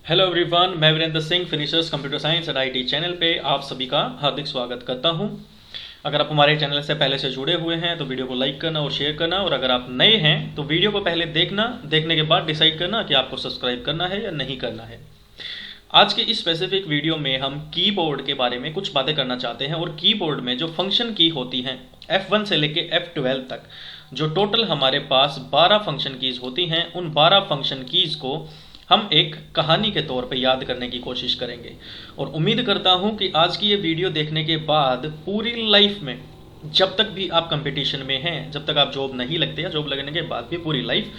Hello everyone, मैं Virendra Singh finishers computer science and IT channel पे आप सभी का हार्दिक स्वागत करता हूं। अगर आप हमारे चैनल से पहले से जुड़े हुए हैं तो वीडियो को लाइक करना और शेयर करना, और अगर आप नए हैं तो वीडियो को पहले देखना, देखने के बाद डिसाइड करना कि आपको सब्सक्राइब करना है या नहीं करना है। आज के इस स्पेसिफिक वीडियो में हम कीबोर्ड के बारे में कुछ बातें करना चाहते हैं, और कीबोर्ड में जो फंक्शन की होती हैं F1 से लेके F12 तक, जो टोटल हमारे पास 12 फंक्शन कीज होती हैं, उन 12 फंक्शन कीज को हम एक कहानी के तौर पे याद करने की कोशिश करेंगे। और उम्मीद करता हूं कि आज की ये वीडियो देखने के बाद पूरी लाइफ में, जब तक भी आप कंपटीशन में हैं, जब तक आप जॉब नहीं लगते या जॉब लगने के बाद भी पूरी लाइफ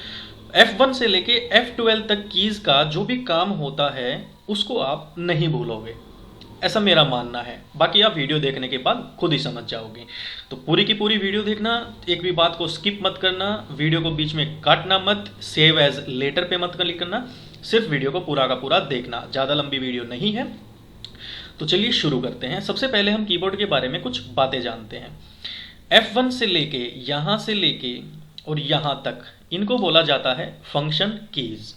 F1 से लेके F12 तक कीज का जो भी काम होता है उसको आप नहीं भूलोगे, ऐसा मेरा मानना है। बाकी आप वीडियो देखने के बाद खुद ही समझ जाओगे। तो पूरी की पूरी वीडियो देखना, एक भी बात को स्किप मत करना, वीडियो को बीच में काटना मत, सेव एज लेटर पे मत क्लिक करना, सिर्फ वीडियो को पूरा का पूरा देखना। ज़्यादा लंबी वीडियो नहीं है। तो चलिए शुरू करते हैं। सबसे पहले हम कीबोर्ड के बारे में कुछ बातें जानते हैं। F1 से लेके यहाँ से लेके और यहाँ तक इनको बोला जाता है फंक्शन कीज।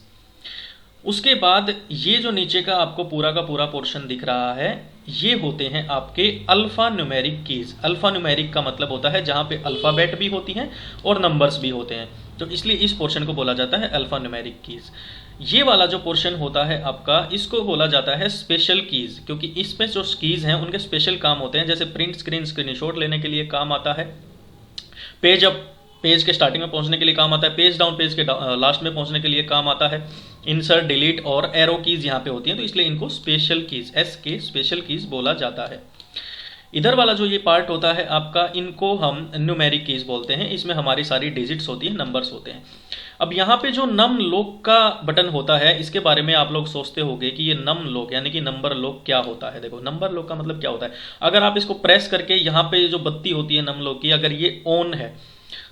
उसके बाद ये जो नीचे का आपको पूरा का पूरा पोर्शन दिख रहा है, ये होते हैं आपके alpha numeric keys. Alpha numeric का मतलब होता है जहाँ पे अल्फ़ाबेट भी होती हैं और नंबर्स भी होते हैं, तो इसलिए इस पोर्शन को बोला जाता है अल्फा न्यूमेरिक कीज। ये वाला जो पोर्शन होता है आपका, इसको बोला जाता है स्पेशल कीज, क्योंकि इसमें जो कीज हैं उनके स्पेशल काम होते हैं। जैसे प्रिंट स्क्रीन स्क्रीनशॉट लेने के लिए काम आता है, पेज अप पेज के स्टार्टिंग में पहुंचने के लिए काम आता है, पेज डाउन पेज के लास्ट में पहुंचने के लिए काम आता है, इंसर्ट डिलीट और एरो कीज यहाँ पे होती हैं, तो इसलिए इनको स्पेशल कीज, एस के स्पेशल कीज बोला जाता है। इधर वाला जो ये पार्ट होता है आपका, इनको हम न्यूमेरिक कीज बोलते हैं। इसमें हमारी सारी डिजिट्स होती हैं, नंबर्स होते हैं। अब यहाँ पे जो नम लॉक का बटन होता है, इसके बारे में आप लोग सोचते होंगे कि ये नम लॉक यानी कि नंबर लॉक क्या होता है। देखो, नंबर लॉक का मतलब क्या होता है, अगर आप इसको प्रेस करके यहाँ पे जो बत्ती होती है नम लॉक की, अगर ये ऑन है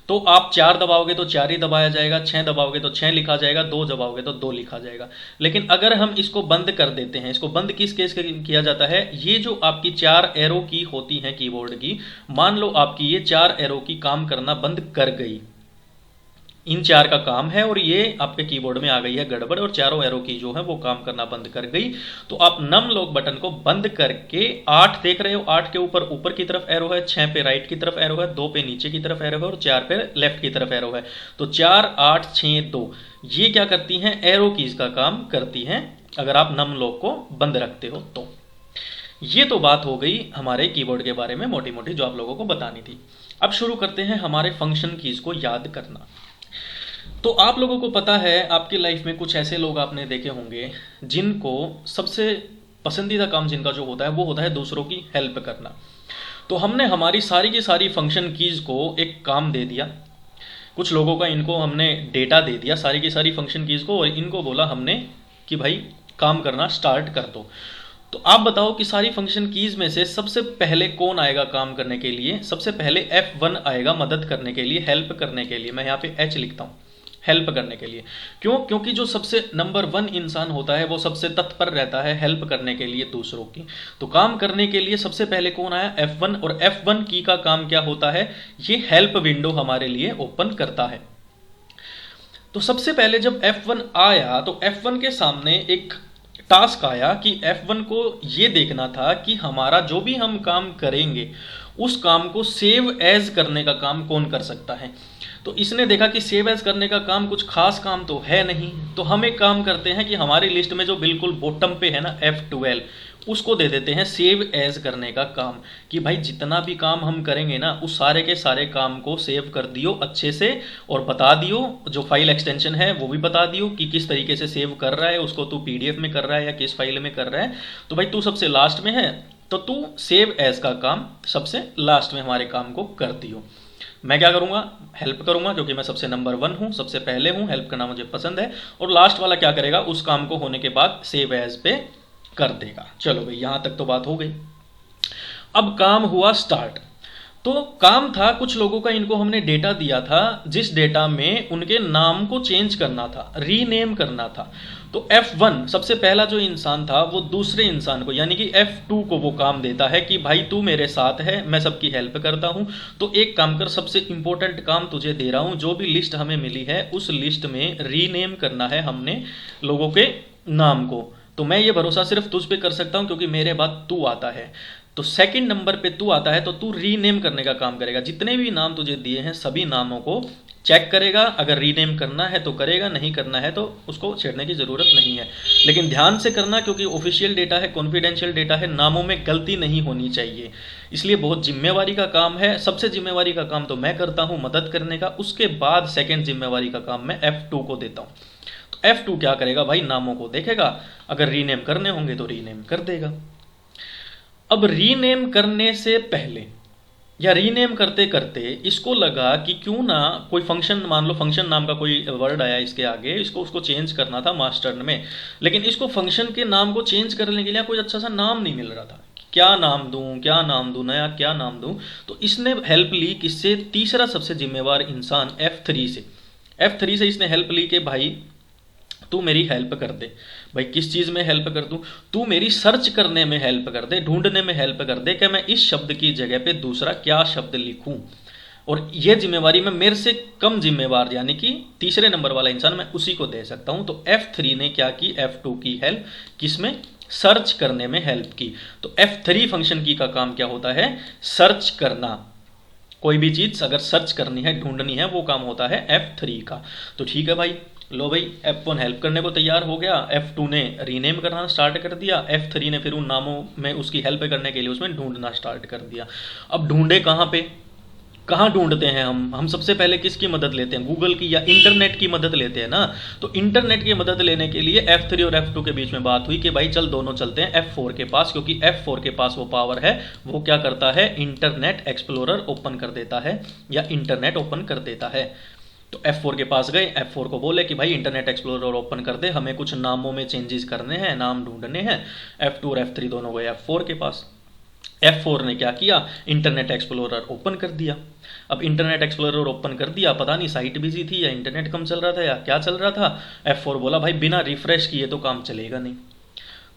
तो आप 4 दबाओगे तो 4 ही दबाया जाएगा, 6 दबाओगे तो 6 लिखा जाएगा, 2 दबाओगे तो 2 लिखा जाएगा। लेकिन अगर हम इसको बंद कर देते हैं, इसको बंद किस केस किया जाता है, ये जो आपकी 4 एरो की होती हैं कीबोर्ड की, मान लो आपकी ये 4 एरो की काम करना बंद कर गई, इन 4 का काम है और ये आपके कीबोर्ड में आ गई है गड़बड़ और चारों एरो की जो है वो काम करना बंद कर गई, तो आप नम लॉक बटन को बंद करके 8 देख रहे हो, 8 के ऊपर ऊपर की तरफ एरो है, 6 पे राइट की तरफ एरो है, 2 पे नीचे की तरफ एरो है और 4 पे लेफ्ट की तरफ एरो है। तो 4 8 6 2 ये क्या करती हैं, एरो कीज का काम करती हैं, अगर आप नम लॉक को बंद रखते हो तो। ये तो बात हो गई हमारे कीबोर्ड के बारे में मोटी मोटी, जो आप लोगों को बतानी थी। अब शुरू करते हैं हमारे फंक्शन कीज को याद करना। तो आप लोगों को पता है, आपकी लाइफ में कुछ ऐसे लोग आपने देखे होंगे जिनको सबसे पसंदीदा काम जिनका जो होता है वो होता है दूसरों की हेल्प करना। तो हमने हमारी सारी की सारी फंक्शन कीज को एक काम दे दिया, कुछ लोगों का इनको हमने डेटा दे दिया सारी की सारी फंक्शन कीज को, और इनको बोला हमने कि भाई काम करना स्टार्ट कर दो। तो आप बताओ कि सारी फंक्शन कीज में से सबसे पहले कौन आएगा काम करने के लिए? सबसे पहले F1 आएगा मदद करने के लिए, हेल्प करने के लिए। मैं यहाँ पे H लिखता हूँ, हेल्प करने के लिए। क्यों? क्योंकि जो सबसे नंबर 1 इंसान होता है वो सबसे तत्पर रहता है हेल्प करने के लिए दूसरों की। तो काम करने के लिए सबसे पहले कौन आया? F1। और F1 की का काम क्या होता है? ये हेल्प विंडो हमारे लिए ओपन करता है। तो सबसे पहले जब F1 आया तो F1 के सामने एक टास्क आया कि F1 को ये देखना था कि हमारा जो भी हम काम करेंगे उस काम को सेव एज करने का काम कौन कर सकता है। तो इसने देखा कि सेव एज करने का काम कुछ खास काम तो है नहीं, तो हम एक काम करते हैं कि हमारी लिस्ट में जो बिल्कुल बॉटम पे है ना F12, उसको दे देते हैं सेव एज करने का काम, कि भाई जितना भी काम हम करेंगे ना उस सारे के सारे काम को सेव कर दियो अच्छे से, और बता दियो जो फाइल एक्सटेंशन है वो भी बता दियो कि किस तरीके से सेव कर रहा है उसको, तू PDF में कर रहा है या किस फाइल में कर रहा है। तो भाई तू सबसे लास्ट में है तो तू सेव एज का काम सबसे लास्ट में हमारे काम को कर दियो। मैं क्या करूंगा? हेल्प करूंगा, क्योंकि मैं सबसे नंबर 1 हूं, सबसे पहले हूं, हेल्प करना मुझे पसंद है। और लास्ट वाला क्या करेगा? उस काम को होने के बाद सेव एज पे कर देगा। चलो भाई, यहां तक तो बात हो गई। अब काम हुआ स्टार्ट। तो काम था कुछ लोगों का, इनको हमने डेटा दिया था, जिस डेटा में उनके नाम को चेंज करना था, रीनेम करना था। तो F1 सबसे पहला जो इंसान था वो दूसरे इंसान को यानी कि F2 को वो काम देता है कि भाई तू मेरे साथ है, मैं सबकी हेल्प करता हूं, तो एक काम कर, सबसे इंपॉर्टेंट काम तुझे दे रहा हूं, जो भी लिस्ट हमें मिली है उस लिस्ट में रीनेम करना है हमने लोगों के नाम को। तो मैं ये भरोसा सिर्फ तुझ पे कर सकता हूं क्योंकि मेरे बाद तू आता है। तो सेकंड नंबर पे तू आता है तो तू रीनेम करने का काम करेगा। जितने भी नाम तुझे दिए हैं सभी नामों को चेक करेगा, अगर रीनेम करना है तो करेगा, नहीं करना है तो उसको छेड़ने की ज़रूरत नहीं है। लेकिन ध्यान से करना क्योंकि ऑफिशियल डेटा है, कॉन्फिडेंशियल डेटा है, नामों में गलती नहीं होनी चाहिए, इसलिए बहुत जिम्मेवारी का काम है। सबसे जिम्मेवारी का काम तो मैं करता हूँ मदद करने का, उसके बाद सेकेंड जिम्मेवारी का काम मैं F2 को देता हूँ। तो F2 क्या करेगा भाई, नामों को देखेगा, अगर रीनेम करने होंगे तो रीनेम कर देगा। अब रीनेम करने से पहले या रीनेम करते करते इसको लगा कि क्यों ना कोई फंक्शन, मान लो फंक्शन नाम का कोई वर्ड आया इसके आगे, इसको उसको चेंज करना था मास्टर में, लेकिन इसको फंक्शन के नाम को चेंज करने के लिए कोई अच्छा सा नाम नहीं मिल रहा था। क्या नाम दूं, क्या नाम दूं, नया क्या नाम दूं? तो इसने हेल्प ली किससे? तीसरा सबसे जिम्मेवार इंसान F3 से। F3 से इसने हेल्प ली कि भाई तू मेरी हेल्प कर दे। भाई किस चीज़ में हेल्प कर दूं? तू मेरी सर्च करने में हेल्प कर दे, ढूंढने में हेल्प कर दे कि मैं इस शब्द की जगह पे दूसरा क्या शब्द लिखूं। और ये जिम्मेवारी में मेरे से कम जिम्मेवार यानी कि तीसरे नंबर वाला इंसान मैं उसी को दे सकता हूं। तो F3 ने क्या की? F2 की हेल्प किसमें? सर्च करने में हेल्प की। तो F3 फंक्शन की का काम क्या होता है? सर्च करना। कोई भी चीज़ अगर सर्च करनी है, ढूंढनी है, वो काम होता है F3 का। तो ठीक है भाई, लो भाई F1 हेल्प करने को तैयार हो गया, F2 ने रीनेम करना स्टार्ट कर दिया, F3 ने फिर उन नामों में उसकी हेल्प करने के लिए उसमें ढूंढना स्टार्ट कर दिया। अब ढूंढे कहाँ पे? कहाँ ढूंढते हैं हम सबसे पहले किसकी मदद लेते हैं? गूगल की या इंटरनेट की मदद लेते हैं ना। तो इंटरनेट की मदद लेने के लिए F3 और F2 के बीच में बात हुई कि भाई चल दोनों चलते हैं F4 के पास, क्योंकि F4 के पास वो पावर है, वो क्या करता है? इंटरनेट एक्सप्लोरर ओपन कर देता है या इंटरनेट ओपन कर देता है। तो F4 के पास गए, F4 को बोले कि भाई इंटरनेट एक्सप्लोरर ओपन कर दे, हमें कुछ नामों में चेंजेस करने हैं, नाम ढूंढने हैं। F2 और F3 दोनों गए F4 के पास। F4 ने क्या किया? इंटरनेट एक्सप्लोरर ओपन कर दिया। अब इंटरनेट एक्सप्लोरर ओपन कर दिया, पता नहीं साइट बिजी थी या इंटरनेट कम चल रहा था या क्या चल रहा था। F4 बोला भाई बिना रिफ्रेश किए तो काम चलेगा नहीं।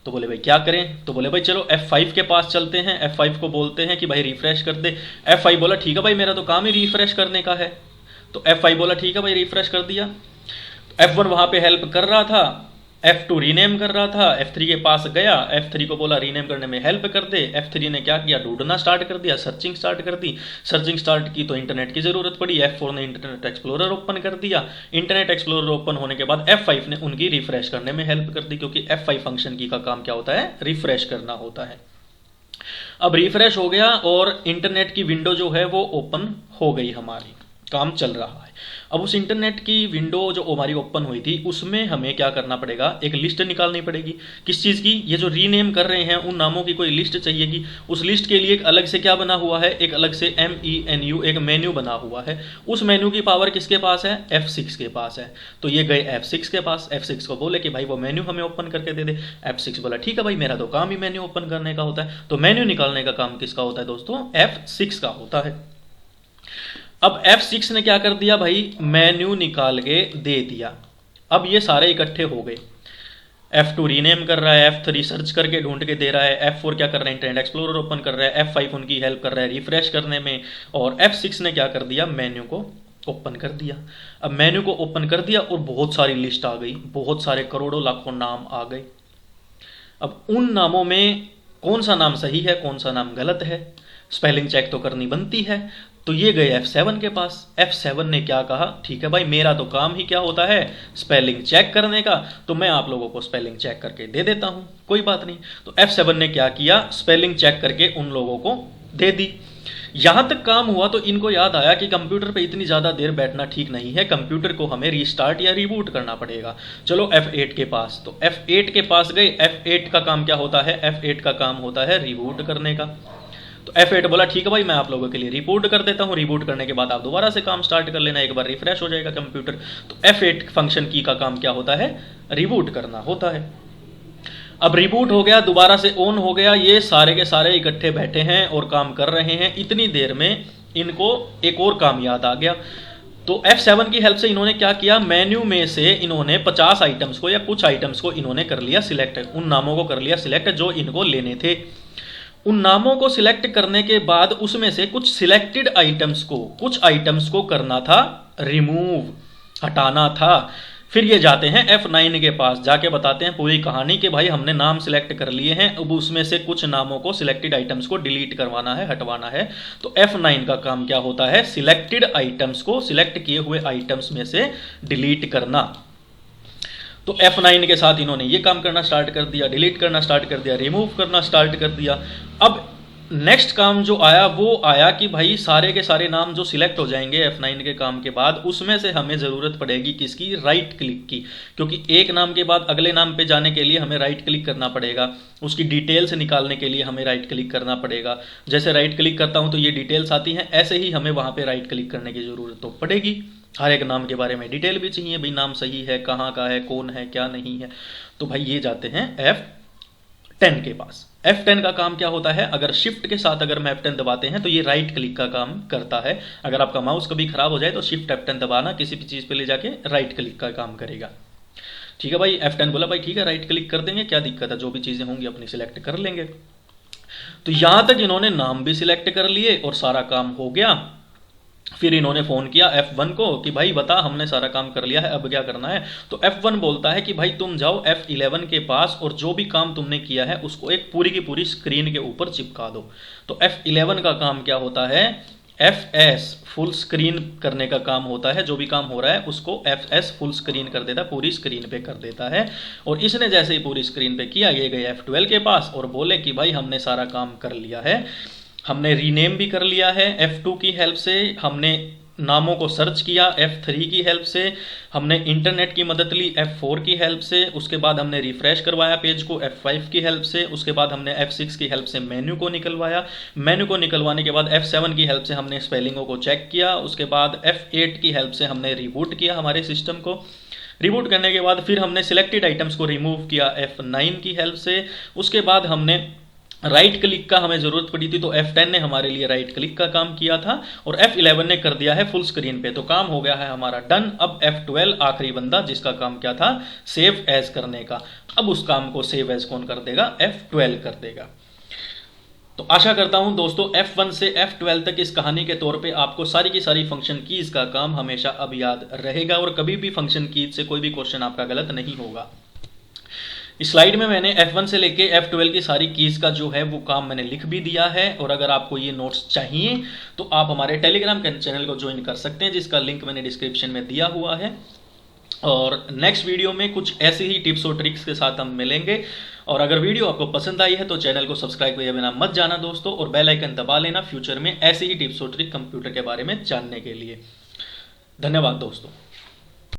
तो बोले भाई क्या करें? तो बोले भाई चलो F5 के पास चलते हैं, F5 को बोलते हैं कि भाई रिफ्रेश कर दे। F5 बोला ठीक है भाई, मेरा तो काम ही रिफ्रेश करने का है। तो F5 बोला ठीक है भाई, रिफ्रेश कर दिया। F1 वहां पे हेल्प कर रहा था, F2 रीनेम कर रहा था, F3 के पास गया, F3 को बोला रीनेम करने में हेल्प कर दे। F3 ने क्या किया? ढूंढना स्टार्ट कर दिया, सर्चिंग स्टार्ट कर दी। सर्चिंग स्टार्ट की तो इंटरनेट की जरूरत पड़ी, F4 ने इंटरनेट एक्सप्लोरर ओपन कर दिया। इंटरनेट एक्सप्लोरर ओपन होने के बाद F5 ने उनकी रिफ्रेश करने में हेल्प कर दी, क्योंकि F5 फंक्शन की का काम क्या होता है? रिफ्रेश करना होता है। अब रिफ्रेश हो गया और इंटरनेट की विंडो जो है वो ओपन हो गई, हमारी काम चल रहा है। अब उस इंटरनेट की विंडो जो हमारी ओपन हुई थी उसमें हमें क्या करना पड़ेगा? एक लिस्ट निकालनी पड़ेगी। किस चीज़ की? ये जो रीनेम कर रहे हैं उन नामों की कोई लिस्ट चाहिएगी। उस लिस्ट के लिए एक अलग से क्या बना हुआ है? एक अलग से MENU एक मेन्यू बना हुआ है। उस मेन्यू की पावर किसके पास है? F6 के पास है। तो ये गए F6 के पास, F6 को बोले कि भाई वो मेन्यू हमें ओपन करके दे दे। F6 बोला ठीक है भाई, मेरा तो काम ही मेन्यू ओपन करने का होता है। तो मेन्यू निकालने का काम किसका होता है दोस्तों? F6 का होता है। अब F6 ने क्या कर दिया भाई? मेन्यू निकाल के दे दिया। अब ये सारे इकट्ठे हो गए। F2 रीनेम कर रहा है, F3 सर्च करके ढूंढ के दे रहा है, F4 क्या कर रहा है? इंटरनेट एक्सप्लोरर ओपन कर रहा है, F5 उनकी हेल्प कर रहा है रिफ्रेश करने में, और F6 ने क्या कर दिया? मेन्यू को ओपन कर दिया। अब मेन्यू को ओपन कर दिया और बहुत सारी लिस्ट आ गई, बहुत सारे करोड़ों लाखों नाम आ गए। अब उन नामों में कौन सा नाम सही है, कौन सा नाम गलत है, स्पेलिंग चेक तो करनी बनती है। तो ये गए F7 के पास। F7 ने क्या कहा? ठीक है भाई, मेरा तो काम ही क्या होता है? स्पेलिंग चेक करने का, तो मैं आप लोगों को स्पेलिंग चेक करके दे देता हूं, कोई बात नहीं। तो F7 ने क्या किया? स्पेलिंग चेक करके उन लोगों को दे दी। यहां तक काम हुआ तो इनको याद आया कि कंप्यूटर पे इतनी ज्यादा देर बैठना ठीक नहीं है, कंप्यूटर को हमें रीस्टार्ट या रिबूट करना पड़ेगा। चलो F8 के पास। तो F8 के पास गए। F8 का काम क्या होता है? F8 का काम होता है रिबूट करने का। तो F8 बोला ठीक है भाई, मैं आप लोगों के लिए रिबूट कर देता हूं। रिबूट करने के बाद आप दोबारा से काम स्टार्ट कर लेना, एक बार रिफ्रेश हो जाएगा कंप्यूटर। तो F8 फंक्शन की का काम क्या होता है? रिबूट करना होता है। अब रिबूट हो गया, दोबारा से ऑन हो गया, ये सारे के सारे इकट्ठे बैठे हैं और काम कर रहे हैं। इतनी देर में इनको एक और काम याद आ गया। तो F7 की हेल्प से इन्होंने क्या किया? मेन्यू में से इन्होंने 50 आइटम्स को या कुछ आइटम्स को इन्होंने कर लिया सिलेक्ट, उन नामों को कर लिया सिलेक्ट जो इनको लेने थे। उन नामों को सिलेक्ट करने के बाद उसमें से कुछ सिलेक्टेड आइटम्स को, कुछ आइटम्स को करना था रिमूव, हटाना था। फिर ये जाते हैं F9 के पास, जाके बताते हैं पूरी कहानी कि भाई हमने नाम सिलेक्ट कर लिए हैं, अब उसमें से कुछ नामों को, सिलेक्टेड आइटम्स को डिलीट करवाना है, हटवाना है। तो F9 का काम क्या होता है, सिलेक्टेड आइटम्स को, सिलेक्ट किए हुए आइटम्स में से डिलीट करना। तो F9 के साथ इन्होंने ये काम करना स्टार्ट कर दिया, डिलीट करना स्टार्ट कर दिया, रिमूव करना स्टार्ट कर दिया। अब नेक्स्ट काम जो आया वो आया कि भाई सारे के सारे नाम जो सिलेक्ट हो जाएंगे F9 के काम के बाद, उसमें से हमें ज़रूरत पड़ेगी किसकी, राइट क्लिक की। क्योंकि एक नाम के बाद अगले नाम पे जाने के लिए हमें राइट क्लिक करना पड़ेगा, उसकी डिटेल्स निकालने के लिए हमें राइट क्लिक करना पड़ेगा। जैसे राइट क्लिक करता हूँ तो ये डिटेल्स आती हैं, ऐसे ही हमें वहाँ पर राइट क्लिक करने की ज़रूरत तो पड़ेगी। हर एक नाम के बारे में डिटेल भी चाहिए, भाई नाम सही है, कहाँ का है, कौन है, क्या नहीं है। तो भाई ये जाते हैं F10 के पास। F10 का काम क्या होता है, अगर शिफ्ट के साथ अगर हम F10 दबाते हैं तो ये राइट क्लिक का काम करता है। अगर आपका माउस कभी खराब हो जाए तो शिफ्ट F10 दबाना, किसी भी चीज़ पे ले जाके राइट क्लिक का काम करेगा। ठीक है भाई, F10 बोला भाई ठीक है राइट क्लिक कर देंगे, क्या दिक्कत है, जो भी चीज़ें होंगी अपनी सिलेक्ट कर लेंगे। तो यहां तक इन्होंने नाम भी सिलेक्ट कर लिए और सारा काम हो गया। फिर इन्होंने फ़ोन किया F1 को कि भाई बता हमने सारा काम कर लिया है, अब क्या करना है। तो F1 बोलता है कि भाई तुम जाओ F11 के पास और जो भी काम तुमने किया है उसको एक पूरी की पूरी स्क्रीन के ऊपर चिपका दो। तो F11 का काम क्या होता है, FS फुल स्क्रीन करने का काम होता है। जो भी काम हो रहा है उसको FS फुल स्क्रीन कर देता है, पूरी स्क्रीन पे कर देता है। और इसने जैसे ही पूरी स्क्रीन पे किया, ये गए F12 के पास और बोले कि भाई हमने सारा काम कर लिया है, हमने रीनेम भी कर लिया है F2 की हेल्प से, हमने नामों को सर्च किया F3 की हेल्प से, हमने इंटरनेट की मदद ली F4 की हेल्प से, उसके बाद हमने रिफ्रेश करवाया पेज को F5 की हेल्प से, उसके बाद हमने F6 की हेल्प से मेन्यू को निकलवाया, मेन्यू को निकलवाने के बाद F7 की हेल्प से हमने स्पेलिंगों को चेक किया, उसके बाद F8 की हेल्प से हमने रिबूट किया हमारे सिस्टम को। रिबूट करने के बाद फिर हमने सिलेक्टेड आइटम्स को रिमूव किया F9 की हेल्प से। उसके बाद हमने राइट क्लिक का हमें जरूरत पड़ी थी, तो F10 ने हमारे लिए राइट क्लिक का काम किया था और F11 ने कर दिया है फुल स्क्रीन पे। तो काम हो गया है हमारा डन। अब F12 आखिरी बंदा, जिसका काम क्या था, सेव एज करने का। अब उस काम को सेव एज कौन कर देगा, F12 कर देगा। तो आशा करता हूं दोस्तों F1 से F12 तक इस कहानी के तौर पे आपको सारी की सारी फंक्शन कीज का काम हमेशा अब याद रहेगा और कभी भी फंक्शन कीज से कोई भी क्वेश्चन आपका गलत नहीं होगा। इस स्लाइड में मैंने F1 से लेके F12 की सारी कीज का जो है वो काम मैंने लिख भी दिया है। और अगर आपको ये नोट्स चाहिए तो आप हमारे टेलीग्राम चैनल को ज्वाइन कर सकते हैं, जिसका लिंक मैंने डिस्क्रिप्शन में दिया हुआ है। और नेक्स्ट वीडियो में कुछ ऐसी ही टिप्स और ट्रिक्स के साथ हम मिलेंगे। और अगर वीडियो आपको पसंद आई है तो चैनल को सब्सक्राइब किए बिना मत जाना दोस्तों, और बेल आइकन दबा लेना फ्यूचर में ऐसी ही टिप्स और ट्रिक कंप्यूटर के बारे में जानने के लिए। धन्यवाद दोस्तों।